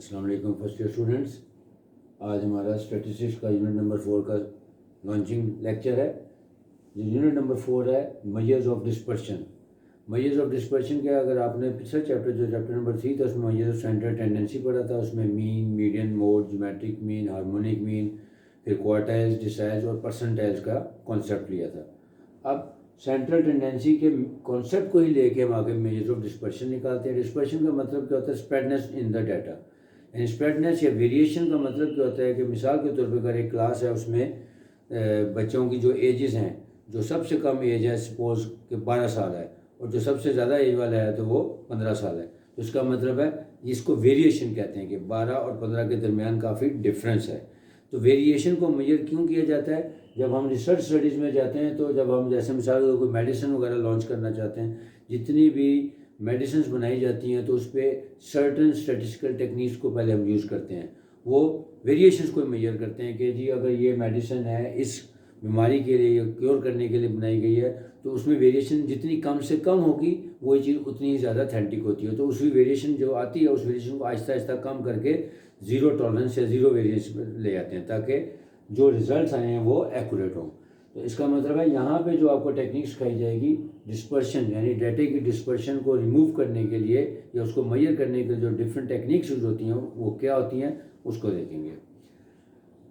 अस्सलाम वालेकुम first year students. आज हमारा स्टैटिस्टिक्स का यूनिट नंबर 4 का लॉन्चिंग लेक्चर है। जो यूनिट नंबर 4 है measures of dispersion. Measures of dispersion क्या, अगर आपने पिछला चैप्टर जो चैप्टर नंबर 3 था उसमें मेजर्स ऑफ सेंट्रल टेंडेंसी पढ़ा था, उसमें mean, median, mode, geometric mean, harmonic mean, फिर क्वार्टाइल्स, डिसाइल्स और परसेंटाइल्स का कॉन्सेप्ट लिया था। अब सेंट्रल टेंडेंसी के कॉन्सेप्ट को ही लेके हम आगे मेजर्स ऑफ डिस्पर्शन निकालते हैं। डिस्पर्शन का मतलब क्या होता है? स्प्रेडनेस इन द डाटा। यानी स्प्रेडनेस या वेरिएशन का मतलब क्या होता है कि मिसाल के तौर पर अगर एक क्लास है उसमें बच्चों की जो एजेस हैं, जो सबसे कम एज है सपोज कि 12 साल है और जो सबसे ज़्यादा एज वाला है तो वो 15 साल है, तो इसका मतलब है इसको वेरिएशन कहते हैं कि 12 और 15 के दरमियान काफ़ी डिफरेंस है। तो वेरिएशन को मेजर क्यों किया जाता है? जब हम रिसर्च स्टडीज़ में जाते हैं तो जब हम जैसे मिसाल कोई मेडिसिन वगैरह लॉन्च करना चाहते हैं, जितनी भी मेडिसिन बनाई जाती हैं तो उस पर सर्टन स्टैटिस्टिकल टेक्निक्स को पहले हम यूज़ करते हैं। वो वेरिएशंस को मेजर करते हैं कि जी अगर ये मेडिसिन है इस बीमारी के लिए क्योर करने के लिए बनाई गई है तो उसमें वेरिएशन जितनी कम से कम होगी वही चीज़ उतनी ही ज़्यादा अथेंटिक होती है। तो उसी वेरिएशन जो आती है उस वेरिएशन को आहिस्ता आहिस्ता कम करके ज़ीरो टॉलरेंस या ज़ीरो वेरिएशन ले जाते हैं ताकि जो रिजल्ट्स आए हैं वो एक्यूरेट हों। तो इसका मतलब है यहाँ पे जो आपको टेक्निक सिखाई जाएगी डिस्पर्शन यानी डाटा की डिस्पर्शन को रिमूव करने के लिए या उसको मेजर करने के लिए जो डिफरेंट टेक्निक्स यूज होती हैं वो क्या होती हैं उसको देखेंगे।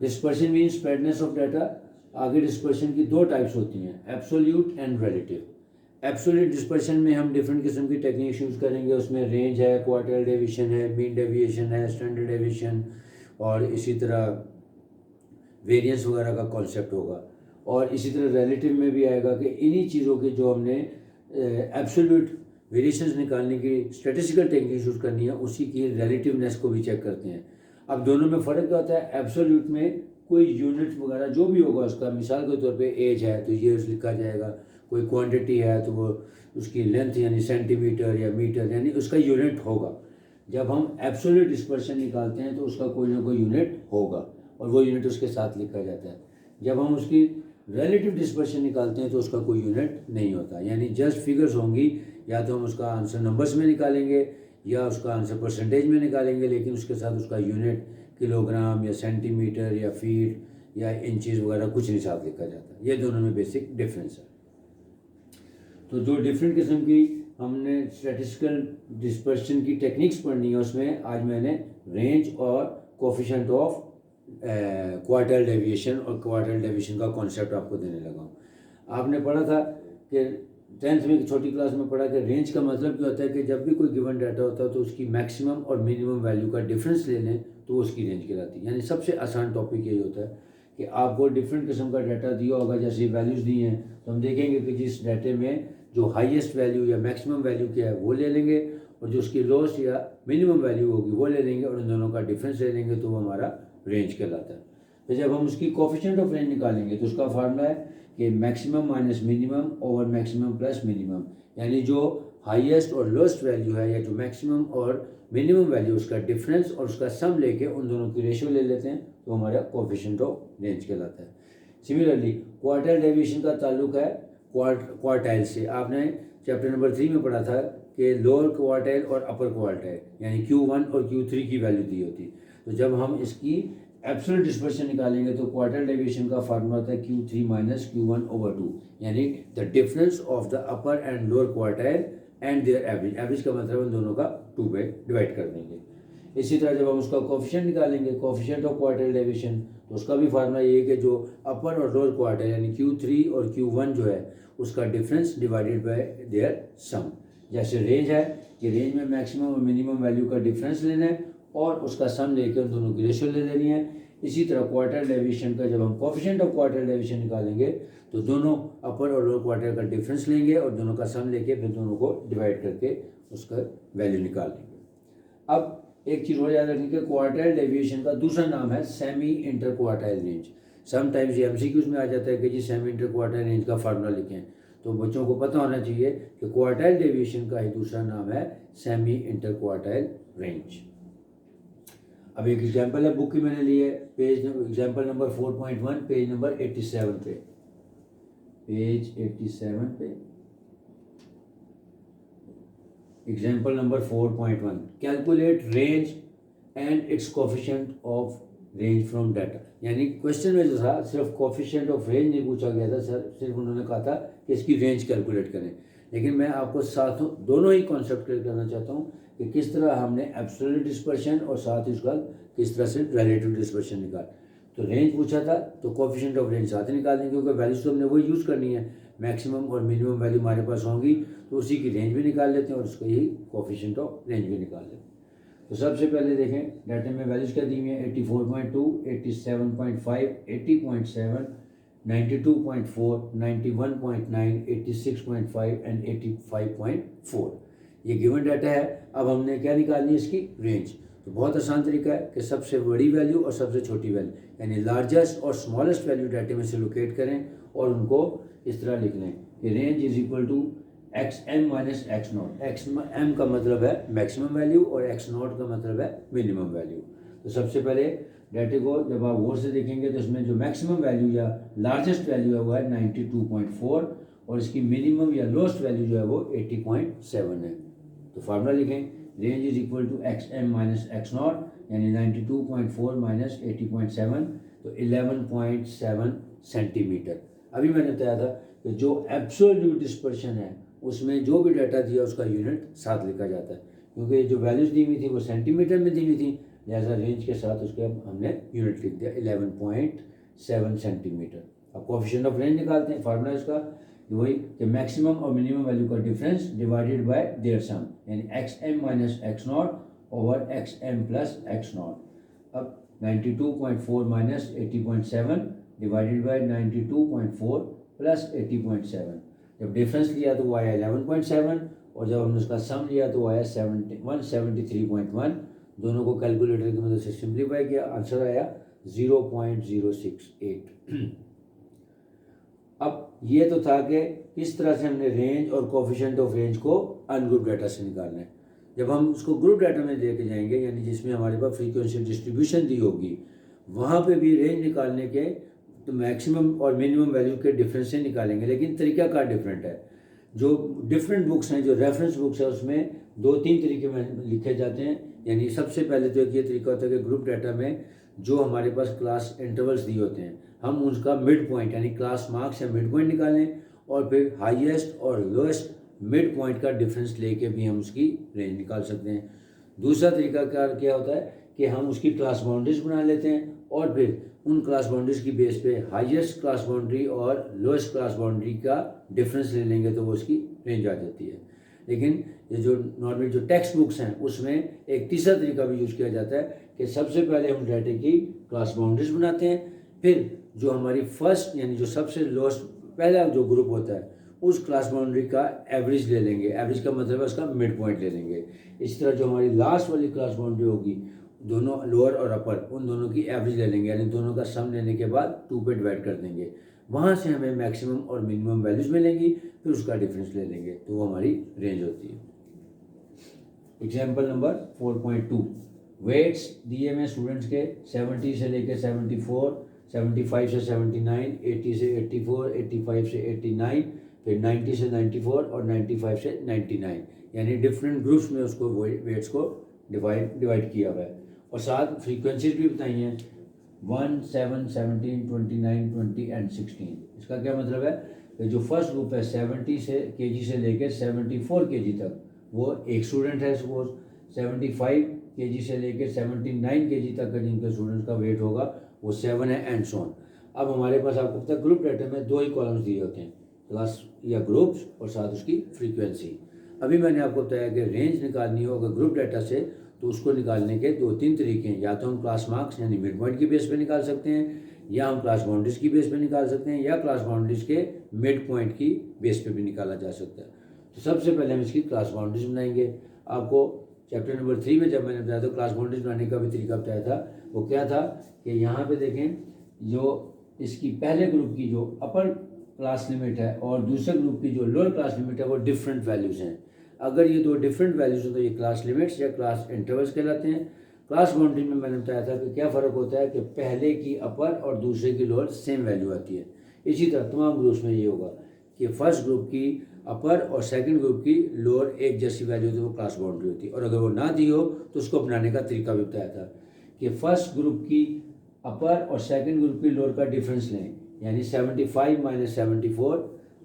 Dispersion means spreadness of data. आगे डिस्पर्शन की दो टाइप्स होती हैं, absolute and relative. Absolute dispersion में हम डिफरेंट किस्म की टेक्निक्स यूज़ करेंगे, उसमें रेंज है, क्वार्टाइल डेविएशन है, मीन डेविएशन है, स्टैंडर्ड डेविएशन और इसी तरह वेरिएंस वगैरह का कॉन्सेप्ट होगा। और इसी तरह रिलेटिव में भी आएगा कि इन्हीं चीज़ों के जो हमने एब्सोल्यूट वेरिएशंस निकालने की स्टैटिस्टिकल टेक्निक यूज़ करनी है उसी की रिलेटिवनेस को भी चेक करते हैं। अब दोनों में फ़र्क क्या होता है? एब्सोल्यूट में कोई यूनिट वगैरह जो भी होगा उसका, मिसाल के तौर पे एज है तो ये लिखा जाएगा, कोई क्वांटिटी है तो वो उसकी लेंथ यानी सेंटीमीटर या मीटर यानी उसका यूनिट होगा। जब हम एब्सोल्यूट डिस्पर्शन निकालते हैं तो उसका कोई ना कोई यूनिट होगा और वो यूनिट उसके साथ लिखा जाता है। जब हम उसकी रिलेटिव डिस्पर्शन निकालते हैं तो उसका कोई यूनिट नहीं होता, यानी जस्ट फिगर्स होंगी, या तो हम उसका आंसर नंबर्स में निकालेंगे या उसका आंसर परसेंटेज में निकालेंगे, लेकिन उसके साथ उसका यूनिट किलोग्राम या सेंटीमीटर या फीट या इंचेस वगैरह कुछ नहीं साथ लिखा जाता। ये दोनों में बेसिक डिफरेंस है। तो जो डिफरेंट किस्म की हमने स्टैटिस्टिकल डिस्पर्शन की टेक्निक्स पढ़नी है उसमें आज मैंने रेंज और कोफिशिएंट ऑफ क्वार्टाइल डेविएशन और क्वार्टाइल डेविएशन का कॉन्सेप्ट आपको देने लगा हूँ। आपने पढ़ा था कि 10th में छोटी क्लास में पढ़ा कि रेंज का मतलब क्या होता है कि जब भी कोई गिवन डाटा होता है तो उसकी मैक्सिमम और मिनिमम वैल्यू का डिफरेंस ले लें तो उसकी रेंज कहलाती है। यानी सबसे आसान टॉपिक यही होता है कि आपको डिफरेंट किस्म का डाटा दिया होगा, जैसे वैल्यूज़ दी हैं तो हम देखेंगे कि जिस डाटे में जो हाईएस्ट वैल्यू या मैक्सिमम वैल्यू क्या है वो ले लेंगे और जो उसकी लोएस्ट या मिनिमम वैल्यू होगी वो ले लेंगे और उन दोनों का डिफरेंस ले लेंगे तो वो हमारा रेंज कहलाता है। तो जब हम उसकी कोफिशिएंट ऑफ रेंज निकालेंगे तो उसका फार्मूला है कि maximum minus minimum over maximum plus minimum, यानी जो हाईएस्ट और लोएस्ट वैल्यू है या जो मैक्सिमम और मिनिमम वैल्यू उसका डिफरेंस और उसका सम लेके उन दोनों की रेशियो ले लेते हैं तो हमारा कोफिशिएंट ऑफ रेंज कहलाता है। सिमिलरली क्वार्टाइल डेविएशन का ताल्लुक है क्वार्टाइल से। आपने चैप्टर नंबर 3 में पढ़ा था कि लोअर क्वार्टाइल और अपर क्वार्टाइल यानी Q1 और Q3 की वैल्यू दी होती। तो जब हम इसकी एब्सोल्यूट डिस्पर्शन निकालेंगे तो क्वार्टाइल डेविएशन का फार्मूला होता है Q3 माइनस Q1 ओवर 2, यानी the difference of the upper and lower quartile and there average. Average का मतलब उन दोनों का 2 पे डिवाइड कर देंगे। इसी तरह जब हम उसका कोफिशिएंट निकालेंगे, कोफिशिएंट ऑफ क्वार्टाइल डेविएशन, तो उसका भी फार्मूला ये है कि जो अपर और लोअर क्वार्टाइल यानी Q3 और Q1 जो है उसका डिफरेंस डिवाइडेड बाय देयर सम। जैसे रेंज है कि रेंज में मैक्सिमम और मिनिमम वैल्यू का डिफरेंस लेना है और उसका सम लेकर उन दोनों की रेशियो ले लेनी है। इसी तरह क्वार्टाइल डेविएशन का जब हम कोफिशिएंट ऑफ क्वार्टाइल डेविएशन निकालेंगे तो दोनों अपर और लोअर क्वार्टाइल का डिफरेंस लेंगे और दोनों का सम लेके फिर दोनों को डिवाइड करके उसका वैल्यू निकाल लेंगे। अब एक चीज़ और याद रखनी कि क्वार्टाइल डेविएशन का दूसरा नाम है semi inter quartile range. Sometimes ये MCQs में आ जाता है कि G semi inter quartile range का फार्मूला लिखें, तो बच्चों को पता होना चाहिए कि क्वार्टाइल डेविएशन का ही दूसरा नाम है सेमी इंटर क्वार्टाइल रेंज। अब एक एग्जांपल है बुक की मैंने ली है, page example number 4.1 page number 87 पे, पेज 87 पे example number 4.1 calculate range and it's coefficient of range from data. यानी क्वेश्चन में जो था सिर्फ कोफिशिएंट ऑफ रेंज नहीं पूछा गया था सर, सिर्फ उन्होंने कहा था कि इसकी रेंज कैलकुलेट करें। लेकिन मैं आपको साथ दोनों ही कॉन्सेप्ट क्लियर करना चाहता हूँ कि किस तरह हमने एब्सोल्यूट डिस्पर्शन और साथ ही उसका किस तरह से रिलेटिव डिस्पर्शन निकाल। तो रेंज पूछा था तो कोफिशिएंट ऑफ रेंज साथ ही निकाल देंगे, क्योंकि वैल्यूज तो हमने वही यूज़ करनी है। मैक्सिमम और मिनिमम वैल्यू हमारे पास होंगी तो उसी की रेंज भी निकाल लेते हैं और उसका ही कोफिशिएंट ऑफ रेंज भी निकाल लेते हैं। तो सबसे पहले देखें डाटा में वैल्यूज क्या दी हुई है, 84.2, 87.5, 80.7, 92.4, 91.9, 86.5 एंड 85.4 ये गिवन डाटा है। अब हमने क्या निकालनी है, इसकी रेंज। तो बहुत आसान तरीका है कि सबसे बड़ी वैल्यू और सबसे छोटी वैल्यू यानी लार्जेस्ट और स्मॉलेस्ट वैल्यू डाटे में से लोकेट करें और उनको इस तरह लिख लें कि range is equal to X M minus X naught. X M का मतलब है मैक्सिमम वैल्यू और एक्स नॉट का मतलब है मिनिमम वैल्यू। तो सबसे पहले डाटे को जब आप गौर से देखेंगे तो इसमें जो मैक्सिमम वैल्यू या लार्जेस्ट वैल्यू है वो है 92.4 और इसकी मिनिमम या लोएस्ट वैल्यू जो है वो 80.7 है। तो फार्मूला लिखें, range is equal to X M minus X naught यानी 92.4 माइनस 80.7 तो 11.7 सेंटीमीटर। अभी मैंने बताया था कि जो एब्सोल्यूट डिस्पर्शन है उसमें जो भी डाटा दिया उसका यूनिट साथ लिखा जाता है, क्योंकि जो वैल्यूज दी हुई थी वो सेंटीमीटर में दी हुई थी, लिहाजा रेंज के साथ उसके हमने यूनिट लिख दिया 11.7 सेंटीमीटर। अब कोफिशिएंट ऑफ रेंज निकालते हैं। फार्मूला इसका वही कि मैक्सिमम और मिनिमम वैल्यू का difference divided by their sum यानी X M minus X naught over X M plus X naught. अब 92.4 माइनस 80.7 डिवाइडेड बाय 92.4 प्लस 80.7। जब डिफरेंस लिया तो वो आया 11.7 और जब हमने उसका सम लिया तो वो आया 173.1। दोनों को कैलकुलेटर की मदद से सिंप्लीफाई किया, आंसर आया 0.068। अब ये तो था कि किस तरह से हमने रेंज और कोफिशिएंट ऑफ रेंज को अनग्रुप डाटा से निकालना है। जब हम उसको ग्रुप डाटा में लेके जाएंगे यानी जिसमें हमारे पास फ्रीक्वेंसी डिस्ट्रीब्यूशन दी होगी, वहाँ पे भी रेंज निकालने के तो मैक्सिमम और मिनिमम वैल्यू के डिफरेंस से निकालेंगे, लेकिन तरीका कार डिफरेंट है। जो डिफरेंट बुक्स हैं, जो रेफरेंस बुक्स है, उसमें 2-3 तरीके में लिखे जाते हैं। यानी सबसे पहले तो एक ये तरीका होता है कि ग्रुप डाटा में जो हमारे पास क्लास इंटरवल्स दिए होते हैं हम उसका मिड पॉइंट यानी क्लास मार्क्स या मिड पॉइंट निकालें और फिर हाईएस्ट और लोएस्ट मिड पॉइंट का डिफरेंस लेके भी हम उसकी रेंज निकाल सकते हैं। दूसरा तरीका क्या होता है कि हम उसकी क्लास बाउंड्रीज बना लेते हैं और फिर उन क्लास बाउंड्रीज की बेस पे हाईएस्ट क्लास बाउंड्री और लोएस्ट क्लास बाउंड्री का डिफरेंस ले लेंगे तो वो उसकी रेंज आ जाती है। लेकिन ये जो नॉर्मल जो टेक्स्ट बुक्स हैं उसमें एक तीसरा तरीका भी यूज़ किया जाता है कि सबसे पहले हम डाटे की क्लास बाउंड्रीज बनाते हैं, फिर जो हमारी फर्स्ट यानी जो सबसे लोएस्ट पहला जो ग्रुप होता है उस क्लास बाउंड्री का एवरेज ले लेंगे। एवरेज का मतलब है उसका मिड पॉइंट ले लेंगे। इस तरह जो हमारी लास्ट वाली क्लास बाउंड्री होगी, दोनों लोअर और अपर, उन दोनों की एवरेज ले लेंगे यानी दोनों का सम लेने के बाद 2 पे डिवाइड कर देंगे। वहाँ से हमें मैक्सिमम और मिनिमम वैल्यूज मिलेंगी, फिर उसका डिफरेंस ले लेंगे तो वो हमारी रेंज होती है। एग्जाम्पल नंबर 4.2 वेट्स दिए में स्टूडेंट्स के 70 से लेकर 74, 75 से 79, 80 से 84, 85 से 89, फिर 90 से 94 और 95 से 99 यानी डिफरेंट ग्रुप्स में उसको वेट्स को डिवाइड किया हुआ है और साथ फ्रीक्वेंसीज भी बताई हैं 1, 7, 17, 29, 20 एंड 16। इसका क्या मतलब है कि जो फर्स्ट ग्रुप है 70 से केजी से लेकर 74 केजी तक वो एक स्टूडेंट है, सपोज 75 केजी से लेकर 79 केजी तक का जिनके स्टूडेंट्स का वेट होगा वो 7 है एंड सो ऑन। अब हमारे पास आपको पता है ग्रुप डाटा में 2 ही कॉलम्स दिए होते हैं, क्लास या ग्रुप्स और साथ उसकी फ्रीक्वेंसी। अभी मैंने आपको बताया कि रेंज निकालनी हो अगर ग्रुप डाटा से तो उसको निकालने के 2-3 तरीके हैं। या तो हम क्लास मार्क्स यानी मिड पॉइंट की बेस पे निकाल सकते हैं, या हम क्लास बाउंड्रीज की बेस पे निकाल सकते हैं, या क्लास बाउंड्रीज के मिड पॉइंट की बेस पे भी निकाला जा सकता है। तो सबसे पहले हम इसकी क्लास बाउंड्रीज बनाएंगे। आपको चैप्टर नंबर 3 में जब मैंने बताया तो क्लास बाउंड्रीज बनाने का भी तरीका बताया था। वो क्या था कि यहाँ पे देखें जो इसकी पहले ग्रुप की जो अपर क्लास लिमिट है और दूसरे ग्रुप की जो लोअर क्लास लिमिट है वो डिफरेंट वैल्यूज़ हैं। अगर ये 2 डिफरेंट वैल्यूज़ हो तो ये क्लास लिमिट्स या क्लास इंटरवल्स कहलाते हैं। क्लास बाउंड्री में मैंने बताया था कि क्या फ़र्क होता है कि पहले की अपर और दूसरे की लोअर सेम वैल्यू आती है। इसी तरह तमाम ग्रुप्स में ये होगा कि फर्स्ट ग्रुप की अपर और सेकंड ग्रुप की लोअर एक जैसी वैल्यू होती है, वो क्लास बाउंड्री होती है। और अगर वो ना दी हो तो उसको अपनाने का तरीका भी बताया था कि फर्स्ट ग्रुप की अपर और सेकंड ग्रुप की लोअर का डिफरेंस लें, यानी 75 माइनस 74,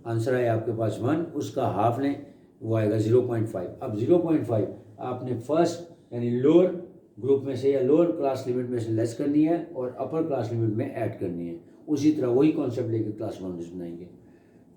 आंसर आया आपके पास 1, उसका हाफ लें, वो आएगा 0.5। अब 0.5 आपने फर्स्ट यानी लोअर ग्रुप में से या लोअर क्लास लिमिट में से लेस करनी है और अपर क्लास लिमिट में ऐड करनी है। उसी तरह वही कॉन्सेप्ट लेकर क्लास बाउंड्रीज बनाएंगे।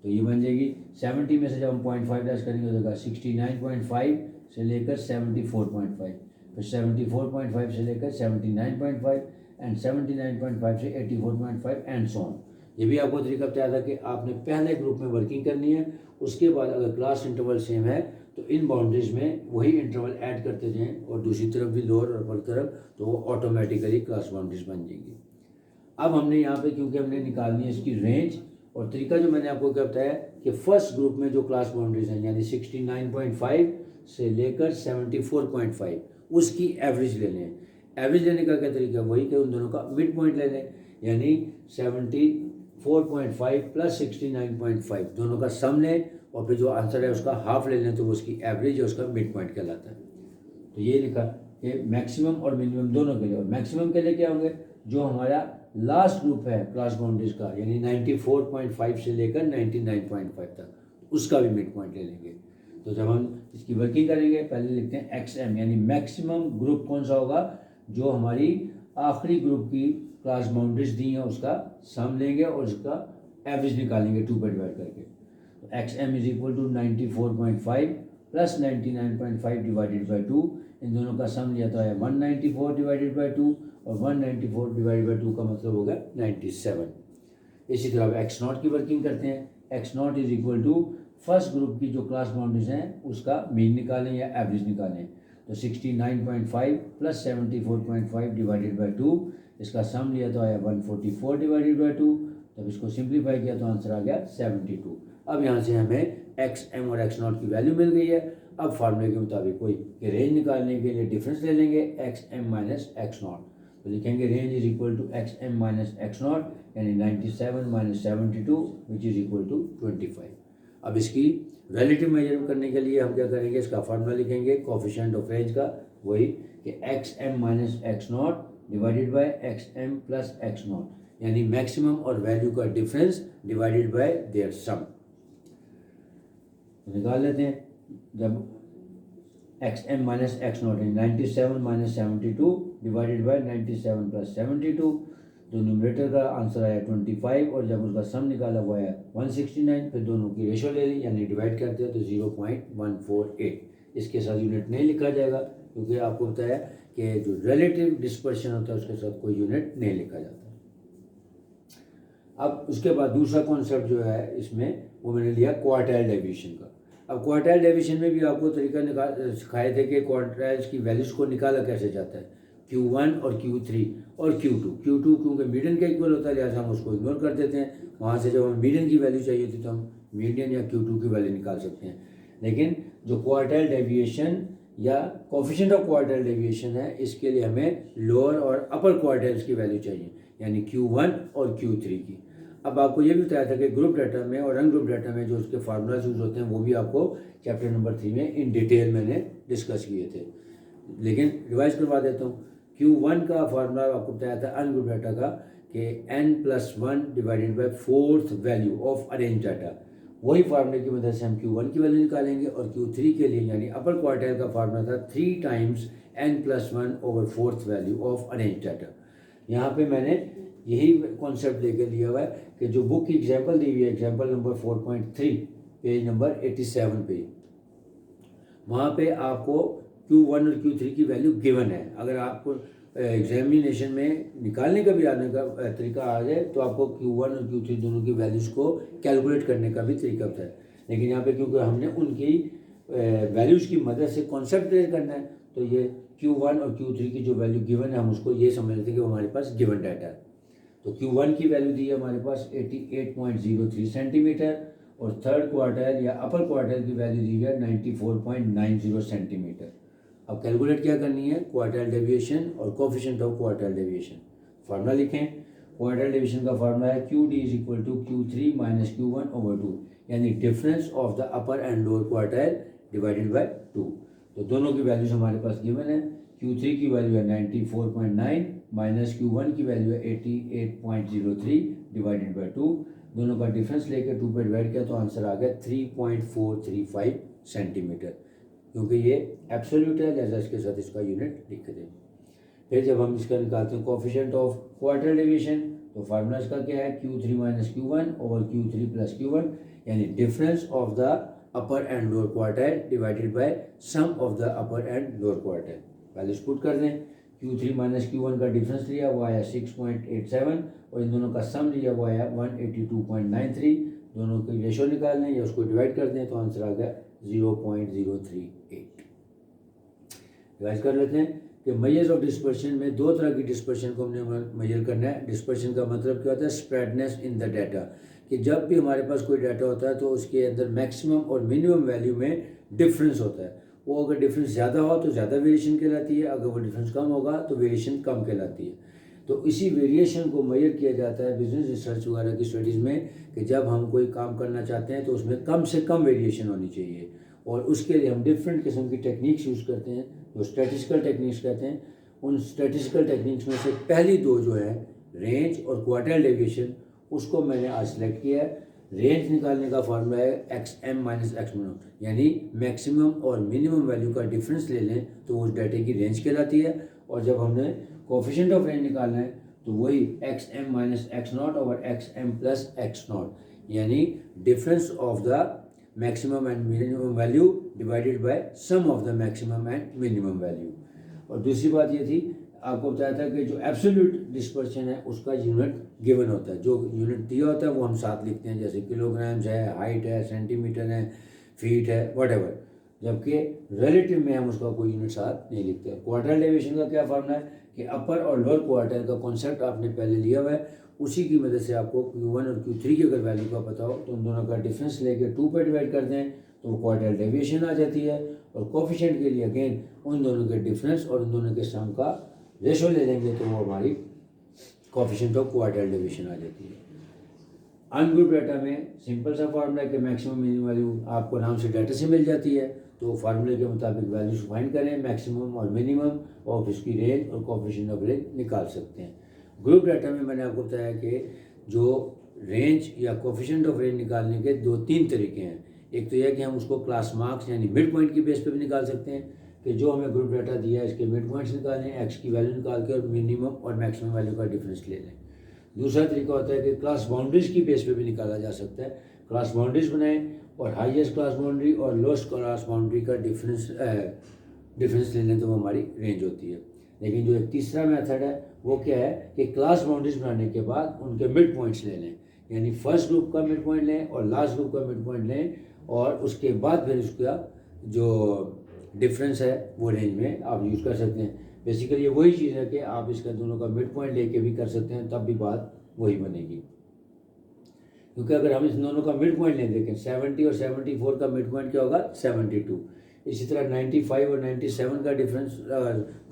तो ये बन जाएगी 70 में से जब हम 0.5 लेस करेंगे तो होगा 69.5 से लेकर 74.5, फिर 74.5 से लेकर 79.5 एंड 79.5 से 84.5 एंड सो ऑन। ये भी आपको तरीका बताया था कि आपने पहले ग्रुप में वर्किंग करनी है, उसके बाद अगर क्लास इंटरवल सेम है तो इन बाउंड्रीज में वही इंटरवल ऐड करते जाएं और दूसरी तरफ भी लोअर और अपर तरफ, तो वो ऑटोमेटिकली क्लास बाउंड्रीज बन जाएंगी। अब हमने यहाँ पे क्योंकि हमने निकालनी है इसकी रेंज, और तरीका जो मैंने आपको क्या बताया कि फर्स्ट ग्रुप में जो क्लास बाउंड्रीज हैं यानी 69.5 से लेकर 74.5 उसकी एवरेज ले लें। एवरेज लेने का क्या तरीका, वही कि उन दोनों का मिड पॉइंट ले लें, यानी 74.5 प्लस 69.5 दोनों का सम लें और फिर जो आंसर है उसका हाफ ले लें, तो वो उसकी एवरेज है, उसका मिड पॉइंट कहलाता है। तो ये लिखा कि मैक्सिमम और मिनिमम दोनों के लिए, और मैक्सिमम के लिए क्या होंगे, जो हमारा लास्ट ग्रुप है क्लास बाउंड्रीज का यानी 94.5 से लेकर 99.5 तक, उसका भी मिड पॉइंट ले लेंगे। तो जब हम इसकी वर्किंग करेंगे पहले लिखते हैं XM, यानी मैक्सिमम ग्रुप कौन सा होगा, जो हमारी आखिरी ग्रुप की क्लास बाउंड्रीज दी हैं उसका सम लेंगे और उसका एवरेज निकालेंगे 2 पर डिवाइड करके। तो XM is equal to 94.5 plus 99.5 divided by 2, इन दोनों का सम लिया तो है 194 डिवाइडेड बाई 2, और 194 डिवाइडेड बाई 2 का मतलब होगा 97। इसी तरह एक्स नॉट की वर्किंग करते हैं। X naught is equal to first group की जो क्लास बाउंड्रीज हैं उसका मीन निकालें या एवरेज निकालें। तो 69.5 प्लस 74.5 डिवाइडेड बाई 2, इसका सम लिया तो आया 144 डिवाइडेड बाई 2, तब इसको सिंप्लीफाई किया तो आंसर आ गया 72। अब यहाँ से हमें एक्स एम और एक्स नॉट की वैल्यू मिल गई है। अब फार्मूले के मुताबिक कोई रेंज निकालने के लिए डिफरेंस ले लेंगे X M minus X naught, तो लिखेंगे range is equal to X M minus X naught, यानी 97 minus 72 which is equal to 25। अब इसकी रिलेटिव मेजर करने के लिए हम क्या करेंगे, इसका फार्मूला लिखेंगे कोफिशिएंट ऑफ रेंज का, वही कि X M minus X naught divided by X M plus X naught, यानी मैक्सिमम और वैल्यू का difference divided by their sum. निकाल लेते हैं। जब X M minus X naught है 97 माइनस 72 डिवाइडेड बाय 97 प्लस 72, तो न्यूमरेटर का आंसर आया 25, और जब उसका सम निकाला हुआ है 169, फिर दोनों की रेशो ले ली यानी डिवाइड करते हैं तो 0.148। इसके साथ यूनिट नहीं लिखा जाएगा क्योंकि आपको बताया कि जो रिलेटिव डिस्पर्शन होता है उसके साथ कोई यूनिट नहीं लिखा जाता। अब उसके बाद दूसरा कॉन्सेप्ट जो है इसमें वो मैंने लिया क्वार्टाइल डेविएशन का। अब क्वार्टाइल डेविएशन में भी आपको तरीका सिखाए थे कि क्वार्टाइल्स की वैल्यूज को निकाला कैसे जाता है, Q1 और Q3 और Q2 क्योंकि मीडियन का इक्वल होता है लिहाजा हम उसको इग्नोर कर देते हैं। वहाँ से जब हमें मीडियन की वैल्यू चाहिए थी तो हम मीडियन या Q2 की वैल्यू निकाल सकते हैं। लेकिन जो क्वार्टाइल डेविएशन या कोफिशिएंट ऑफ क्वार्टाइल डेविएशन है, इसके लिए हमें लोअर और अपर क्वार्टाइल्स की वैल्यू चाहिए, यानी Q1 और Q3 की। अब आपको ये भी बताया था कि ग्रुप डाटा में और अनग्रुप डाटा में जो उसके फार्मूलाज यूज होते हैं वो भी आपको चैप्टर नंबर 3 में इन डिटेल मैंने डिस्कस किए थे, लेकिन रिवाइज करवा देता हूँ। Q1 का फार्मूला आपको बताया था अनग्रुप डाटा का कि n+1 divided by fourth value of arrange data, वही फार्मूले की मदद से हम Q1 की वैल्यू निकालेंगे। और Q3 के लिए यानी अपर क्वार्टाइल का फार्मूला था 3 times n+1 over fourth value of arrange data. यहाँ पे मैंने यही कॉन्सेप्ट लेकर लिया हुआ है कि जो बुक की एग्जाम्पल दी हुई है, एग्जाम्पल नंबर 4.3 पेज नंबर 87 पे, वहाँ पे आपको Q1 और Q3 की वैल्यू गिवन है। अगर आपको एग्जामिनेशन में निकालने का भी आने का तरीका आ जाए तो आपको Q1 और Q3 दोनों की वैल्यूज़ को कैलकुलेट करने का भी तरीका होता है, लेकिन यहाँ पे क्योंकि हमने उनकी वैल्यूज़ की मदद से कॉन्सेप्ट क्लियर करना है तो ये Q1 और Q3 की जो वैल्यू गिवन है हम उसको ये समझ लेते हैं कि हमारे पास गिवन डाटा है। तो Q1 की वैल्यू दी है हमारे पास 88.03 सेंटीमीटर, और थर्ड क्वार्टाइल या अपर क्वार्टाइल की वैल्यू दी है 94.90 सेंटीमीटर। अब कैलकुलेट क्या करनी है, क्वार्टाइल डेविएशन और coefficient of quartile deviation. Formula लिखें, क्वार्टाइल डेविएशन का फार्मूला है QD is equal to Q3 minus Q1/2, यानी difference of the upper and lower quartile divided by 2। तो दोनों की वैल्यूज हमारे पास गिवन है। Q3 की वैल्यू है 94.9 माइनस Q1 की वैल्यू है 88.03 डिवाइडेड बाय 2। दोनों का डिफरेंस लेकर 2 पे डिवाइड किया तो आंसर आ गया 3.435 सेंटीमीटर, क्योंकि ये एब्सोल्यूट है, लिहाजा इसके साथ इसका यूनिट लिख दें। फिर जब हम इसका निकालते हैं कोफिशिएंट ऑफ क्वार्टाइल डेविएशन, तो फार्मूला इसका क्या है, Q3 minus Q1 over Q3 plus Q1, यानी difference of the upper and lower quartile divided by sum of the upper and lower quartile. Values put कर दें। Q3 माइनस Q1 का difference लिया वो आया 6.87 और इन दोनों का सम लिया वो आया 182.93। दोनों की रेशो निकाल लें या उसको डिवाइड कर दें तो आंसर आ गया 0.038। रिवाइज कर लेते हैं कि मेजर्स ऑफ डिस्पर्शन में दो तरह की डिस्पर्शन को हमने मेजर करना है। डिस्पर्शन का मतलब क्या होता है, स्प्रेडनेस इन द डाटा, कि जब भी हमारे पास कोई डाटा होता है तो उसके अंदर मैक्सिमम और मिनिमम वैल्यू में डिफरेंस होता है। वो अगर डिफरेंस ज़्यादा हो तो ज़्यादा वेरिएशन कहलाती है, अगर वो डिफरेंस कम होगा तो वेरिएशन कम कहलाती है। तो इसी वेरिएशन को मेजर किया जाता है बिजनेस रिसर्च वगैरह की स्टडीज़ में, कि जब हम कोई काम करना चाहते हैं तो उसमें कम से कम वेरिएशन होनी चाहिए, और उसके लिए हम डिफरेंट किस्म की टेक्निक्स यूज़ करते हैं जो स्टैटिस्टिकल टेक्निक्स कहते हैं। उन स्टैटिस्टिकल टेक्निक्स में से पहली दो जो है रेंज और क्वार्टाइल डेविएशन, उसको मैंने आज सेलेक्ट किया है। रेंज निकालने का फार्मूला है XM माइनस X मिनिमम, यानी मैक्सिमम और मिनिमम वैल्यू का डिफरेंस ले लें तो उस डाटे की रेंज कहलाती है। और जब हमने कोफिशिएंट ऑफ रेंज निकालना है तो वही XM minus X0 over XM plus X0, यानी difference of the maximum and minimum value divided by sum of the maximum and minimum value. और दूसरी बात ये थी, आपको बताया था कि जो एब्सोल्यूट डिस्पर्शन है उसका यूनिट गिवन होता है, जो यूनिट दिया होता है वो हम साथ लिखते हैं, जैसे किलोग्राम्स है, हाइट है, सेंटीमीटर है, फीट है, व्हाटएवर। जबकि रिलेटिव में हम उसका कोई यूनिट साथ नहीं लिखते। क्वार्टाइल डेविएशन का क्या फार्मूला है कि अपर और लोअर क्वार्टाइल का कॉन्सेप्ट आपने पहले लिया हुआ है, उसी की मदद से आपको Q1 और Q3 की अगर वैल्यू का पता हो तो उन दोनों का डिफरेंस लेके 2 पे डिवाइड कर दें तो वो क्वार्टाइल डेविएशन आ जाती है। और कोफिशिएंट के लिए अगेन उन दोनों के डिफरेंस और उन दोनों के सम का रेशो ले लेंगे तो वो हमारी कोफिशिएंट ऑफ क्वार्टाइल डेविएशन आ जाती है। अनग्रुप डाटा में सिंपल सा फार्मूला है कि मैक्सिमम मिनिमम वैल्यू आपको नाम से डाटा से मिल जाती है, तो फार्मूले के मुताबिक वैल्यूज फाइंड करें, मैक्सिमम और मिनिमम, और उसकी रेंज और कोफिशिएंट ऑफ रेंज निकाल सकते हैं। ग्रुप डाटा में मैंने आपको बताया कि जो रेंज या कोफिशिएंट ऑफ रेंज निकालने के 2-3 तरीके हैं। एक तो यह कि हम उसको क्लास मार्क्स यानी मिड पॉइंट की बेस पे भी निकाल सकते हैं, कि जो हमें ग्रुप डाटा दिया है इसके मिड पॉइंट्स निकालें, एक्स की वैल्यू निकाल के और मिनिमम और मैक्सिमम वैल्यू का डिफरेंस ले लें। दूसरा तरीका होता है कि क्लास बाउंड्रीज की बेस पे भी निकाला जा सकता है। क्लास बाउंड्रीज बनाएं और हाईएस्ट क्लास बाउंड्री और लोएस्ट क्लास बाउंड्री का डिफरेंस ले लें तो वो हमारी रेंज होती है। लेकिन जो एक तीसरा मेथड है वो क्या है कि क्लास बाउंड्रीज बनाने के बाद उनके मिड पॉइंट्स ले लें, यानी फर्स्ट ग्रुप का मिड पॉइंट लें और लास्ट ग्रुप का मिड पॉइंट लें, और उसके बाद फिर उसका जो डिफरेंस है वो रेंज में आप यूज़ कर सकते हैं। बेसिकली ये वही चीज़ है कि आप इसका दोनों का मिड पॉइंट लेके भी कर सकते हैं, तब भी बात वही बनेगी। क्योंकि अगर हम इस दोनों का मिड पॉइंट लें, देखें 70 और 74 का मिड पॉइंट क्या होगा 72, इसी तरह 95 और 97 का डिफरेंस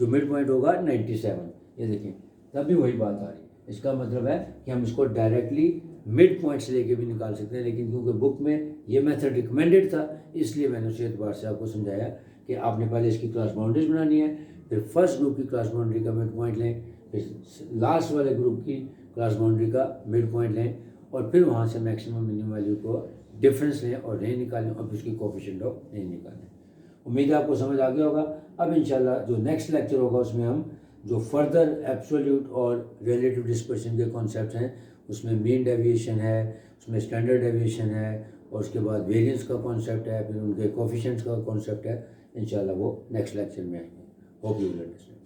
जो मिड पॉइंट होगा 97, ये देखें तब भी वही बात आ रही है। इसका मतलब है कि हम इसको डायरेक्टली मिड पॉइंट्स लेके भी निकाल सकते हैं, लेकिन क्योंकि बुक में ये मेथड रिकमेंडेड था इसलिए मैंने उसी एतबार से आपको समझाया कि आपने पहले इसकी क्लास बाउंड्रीज बनानी है, फिर फर्स्ट ग्रुप की क्लास बाउंड्री का मिड पॉइंट लें, फिर लास्ट वाले ग्रुप की क्लास बाउंड्री का मिड पॉइंट लें, और फिर वहाँ से मैक्सिमम मिनिमम वैल्यू को डिफरेंस लें और रेंज निकालें और उसकी कोफिशिएंट ऑफ रेंज निकालें। उम्मीद है आपको समझ आ गया होगा। अब इंशाल्लाह जो नेक्स्ट लेक्चर होगा उसमें हम जो फर्दर एब्सोल्यूट और रिलेटिव डिस्पर्शन के कॉन्सेप्ट हैं, उसमें मीन डेविएशन है, उसमें स्टैंडर्ड डेविएशन है, और उसके बाद वेरिएंस का कॉन्सेप्ट है, फिर उनके कोफिशिएंट्स का कॉन्सेप्ट है। इंशाल्लाह वो नेक्स्ट लेक्चर में आएंगे। Hope you will understand.